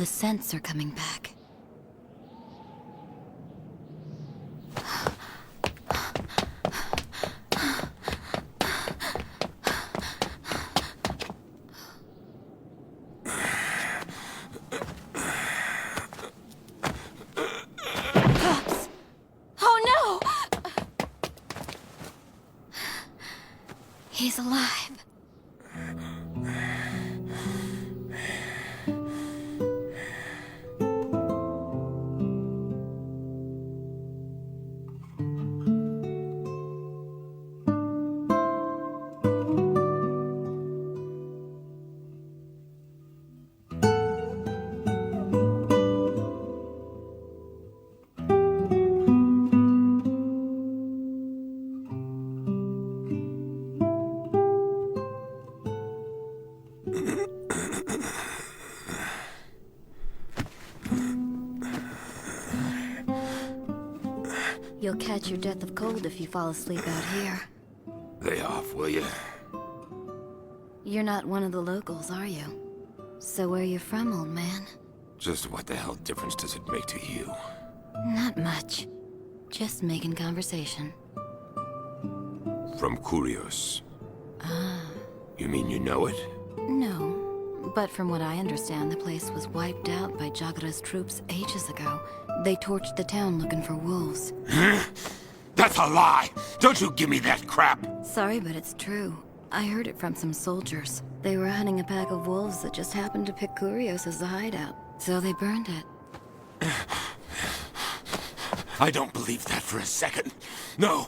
The scents are coming back. Pops! Oh no! He's alive. You'll catch your death of cold if you fall asleep out here. Lay off, will you? You're not one of the locals, are you? So where you from, old man? Just what the hell difference does it make to you? Not much. Just making conversation. From Curios. Ah. You mean you know it? No. But from what I understand, the place was wiped out by Jagra's troops ages ago. They torched the town looking for wolves. That's a lie! Don't you give me that crap! Sorry, but it's true. I heard it from some soldiers. They were hunting a pack of wolves that just happened to pick Curios as the hideout. So they burned it. I don't believe that for a second. No.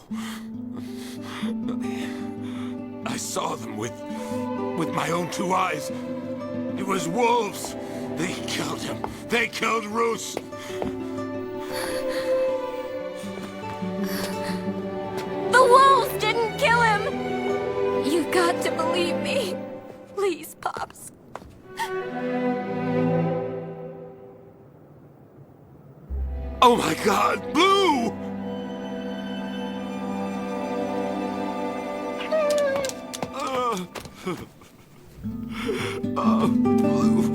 I saw them with my own two eyes. It was wolves. They killed him. They killed Roos. The wolves didn't kill him! You've got to believe me. Please, Pops. Oh my God, Blue! Blue.